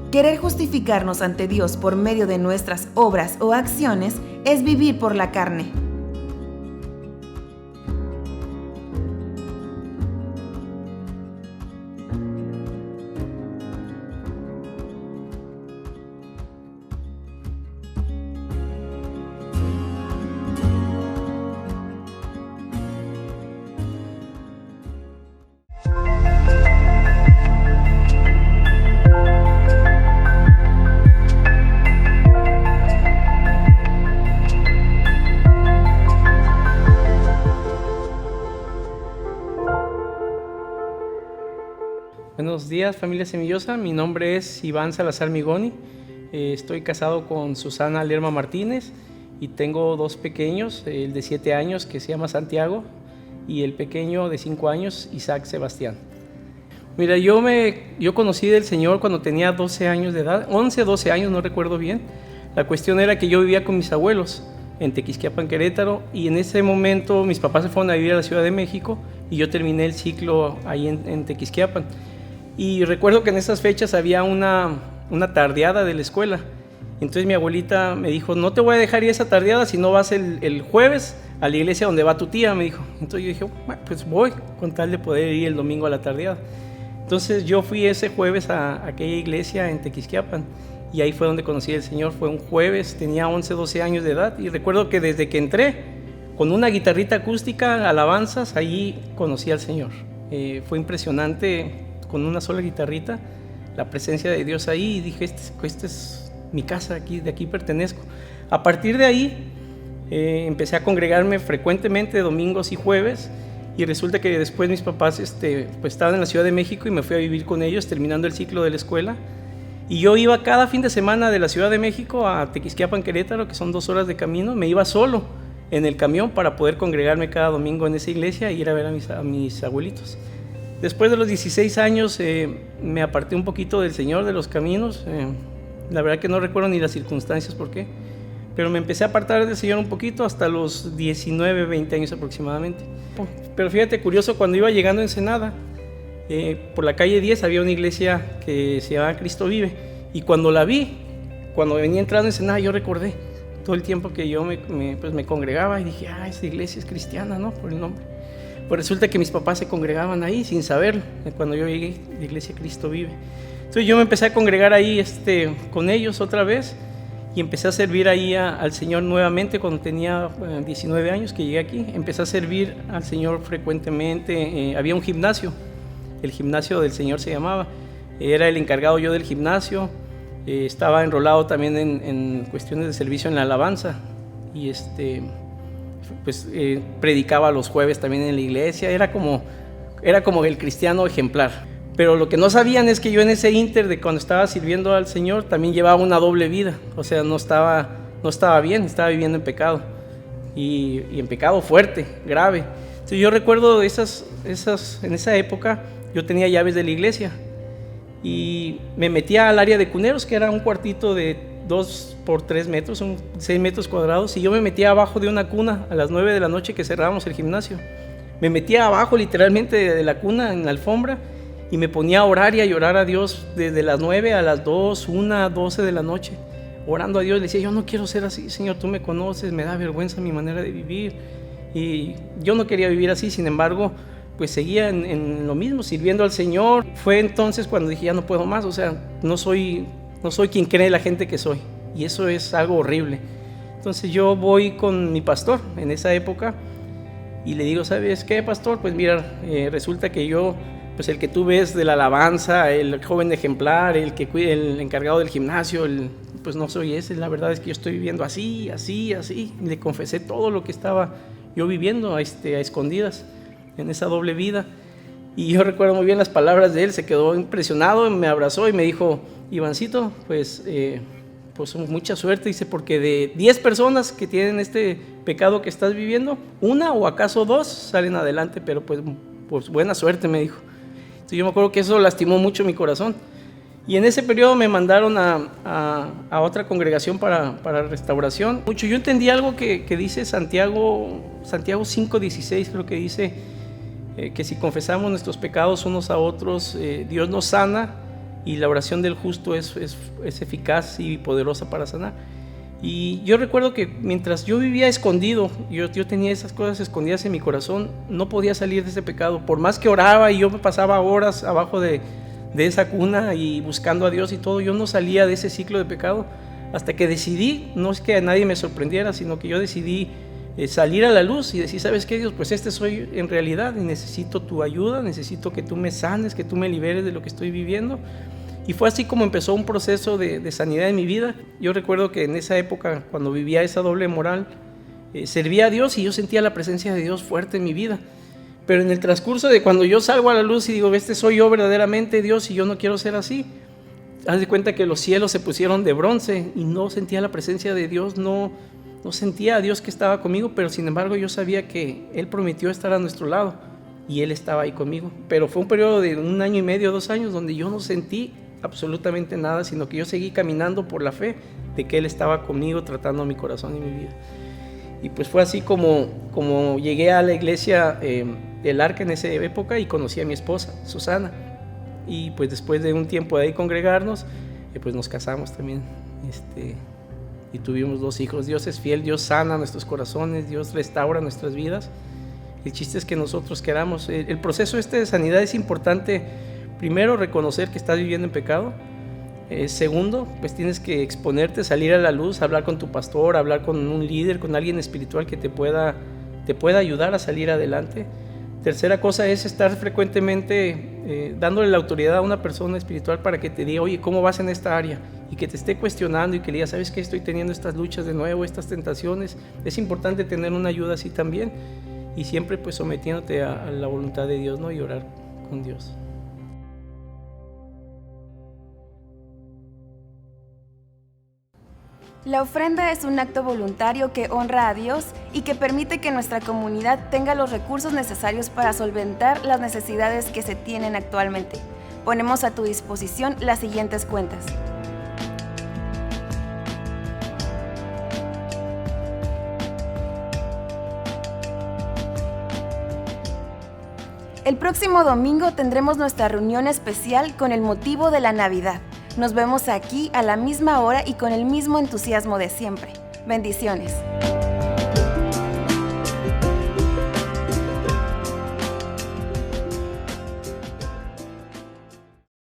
B: Querer justificarnos ante Dios por medio de nuestras obras o acciones es vivir por la carne.
F: Buenos días, familia Semillosa. Mi nombre es Iván Salazar Migoni. Estoy casado con Susana Lerma Martínez y tengo dos pequeños, el de 7 años que se llama Santiago y el pequeño de 5 años, Isaac Sebastián. Mira, yo conocí del Señor cuando tenía 12 años de edad, 11, 12 años, no recuerdo bien. La cuestión era que yo vivía con mis abuelos en Tequisquiapan, Querétaro, y en ese momento mis papás se fueron a vivir a la Ciudad de México y yo terminé el ciclo ahí en Tequisquiapan. Y recuerdo que en esas fechas había una tardeada de la escuela. Entonces mi abuelita me dijo, no te voy a dejar ir esa tardeada si no vas el jueves a la iglesia donde va tu tía, me dijo. Entonces yo dije, bueno, pues voy con tal de poder ir el domingo a la tardeada. Entonces yo fui ese jueves a aquella iglesia en Tequisquiapan y ahí fue donde conocí al Señor. Fue un jueves, tenía 11, 12 años de edad y recuerdo que desde que entré con una guitarrita acústica, alabanzas, ahí conocí al Señor. Fue impresionante. Con una sola guitarrita, la presencia de Dios ahí, y dije, esta es mi casa, de aquí pertenezco. A partir de ahí, empecé a congregarme frecuentemente domingos y jueves, y resulta que después mis papás pues estaban en la Ciudad de México y me fui a vivir con ellos, terminando el ciclo de la escuela, y yo iba cada fin de semana de la Ciudad de México a Tequisquiapan, Querétaro, que son 2 horas de camino, me iba solo en el camión para poder congregarme cada domingo en esa iglesia e ir a ver a mis abuelitos. Después de los 16 años me aparté un poquito del Señor, de los caminos. La verdad que no recuerdo ni las circunstancias por qué, pero me empecé a apartar del Señor un poquito hasta los 19, 20 años aproximadamente. Pero fíjate, curioso, cuando iba llegando a Ensenada, por la calle 10 había una iglesia que se llamaba Cristo Vive. Y cuando la vi, cuando venía entrando a Ensenada, yo recordé todo el tiempo que yo me congregaba y dije, esta iglesia es cristiana, ¿no? Por el nombre. Pues resulta que mis papás se congregaban ahí sin saberlo, cuando yo llegué a la iglesia Cristo Vive. Entonces yo me empecé a congregar ahí con ellos otra vez y empecé a servir ahí al Señor nuevamente cuando tenía 19 años que llegué aquí. Empecé a servir al Señor frecuentemente. Había un gimnasio, el gimnasio del Señor se llamaba. Era el encargado yo del gimnasio. Estaba enrolado también en cuestiones de servicio en la alabanza y predicaba los jueves también en la iglesia, era como el cristiano ejemplar. Pero lo que no sabían es que yo en ese ínter de cuando estaba sirviendo al Señor también llevaba una doble vida, o sea, no estaba bien, estaba viviendo en pecado y en pecado fuerte, grave. Entonces yo recuerdo en esa época yo tenía llaves de la iglesia y me metía al área de cuneros, que era un cuartito de 2 por 3 metros, son 6 metros cuadrados, y yo me metía abajo de una cuna a las 9 de la noche que cerrábamos el gimnasio. Me metía abajo literalmente de la cuna en la alfombra y me ponía a orar y a llorar a Dios desde las 9 a las 2, 1, 12 de la noche, orando a Dios. Le decía, yo no quiero ser así, Señor, tú me conoces, me da vergüenza mi manera de vivir. Y yo no quería vivir así, sin embargo, pues seguía en lo mismo, sirviendo al Señor. Fue entonces cuando dije, ya no puedo más, o sea, no soy quien cree la gente que soy, y eso es algo horrible. Entonces yo voy con mi pastor en esa época y le digo, ¿sabes qué, pastor? Pues mira, resulta que yo, pues el que tú ves de la alabanza, el joven ejemplar, el que cuida, el encargado del gimnasio, pues no soy ese. La verdad es que yo estoy viviendo así. Y le confesé todo lo que estaba yo viviendo a escondidas en esa doble vida. Y yo recuerdo muy bien las palabras de él, se quedó impresionado, me abrazó y me dijo, Ivancito, pues mucha suerte, dice, porque de 10 personas que tienen este pecado que estás viviendo, 1 o acaso 2 salen adelante, pero pues pues buena suerte, me dijo. Entonces yo me acuerdo que eso lastimó mucho mi corazón. Y en ese periodo me mandaron a otra congregación para restauración. Yo entendí algo que dice Santiago 5:16, creo que dice que si confesamos nuestros pecados unos a otros, Dios nos sana y la oración del justo es eficaz y poderosa para sanar. Y yo recuerdo que mientras yo vivía escondido, yo tenía esas cosas escondidas en mi corazón, no podía salir de ese pecado. Por más que oraba y yo me pasaba horas abajo de esa cuna y buscando a Dios y todo, yo no salía de ese ciclo de pecado hasta que decidí, no es que a nadie me sorprendiera, sino que yo decidí salir a la luz y decir, ¿sabes qué, Dios? Pues soy en realidad y necesito tu ayuda, necesito que tú me sanes, que tú me liberes de lo que estoy viviendo. Y fue así como empezó un proceso de sanidad en mi vida. Yo recuerdo que en esa época, cuando vivía esa doble moral, servía a Dios y yo sentía la presencia de Dios fuerte en mi vida. Pero en el transcurso de cuando yo salgo a la luz y digo, soy yo verdaderamente, Dios, y yo no quiero ser así, haz de cuenta que los cielos se pusieron de bronce y no sentía la presencia de Dios, no sentía a Dios que estaba conmigo, pero sin embargo yo sabía que Él prometió estar a nuestro lado y Él estaba ahí conmigo. Pero fue un periodo de 1 año y medio, 2 años, donde yo no sentí absolutamente nada, sino que yo seguí caminando por la fe de que Él estaba conmigo, tratando mi corazón y mi vida. Y pues fue así como llegué a la iglesia del Arca en esa época y conocí a mi esposa, Susana. Y pues después de un tiempo de ahí congregarnos, pues nos casamos también. Y tuvimos 2 hijos. Dios es fiel, Dios sana nuestros corazones, Dios restaura nuestras vidas. El chiste es que nosotros queramos. El proceso de sanidad es importante. Primero, reconocer que estás viviendo en pecado. Segundo, pues tienes que exponerte, salir a la luz, hablar con tu pastor, hablar con un líder, con alguien espiritual que te pueda ayudar a salir adelante. Tercera cosa es estar frecuentemente dándole la autoridad a una persona espiritual para que te diga, oye, ¿cómo vas en esta área? Y que te esté cuestionando y que le diga, ¿sabes qué? Estoy teniendo estas luchas de nuevo, estas tentaciones. Es importante tener una ayuda así también y siempre pues sometiéndote a la voluntad de Dios, ¿no? Y orar con Dios.
B: La ofrenda es un acto voluntario que honra a Dios y que permite que nuestra comunidad tenga los recursos necesarios para solventar las necesidades que se tienen actualmente. Ponemos a tu disposición las siguientes cuentas. El próximo domingo tendremos nuestra reunión especial con el motivo de la Navidad. Nos vemos aquí a la misma hora y con el mismo entusiasmo de siempre. Bendiciones.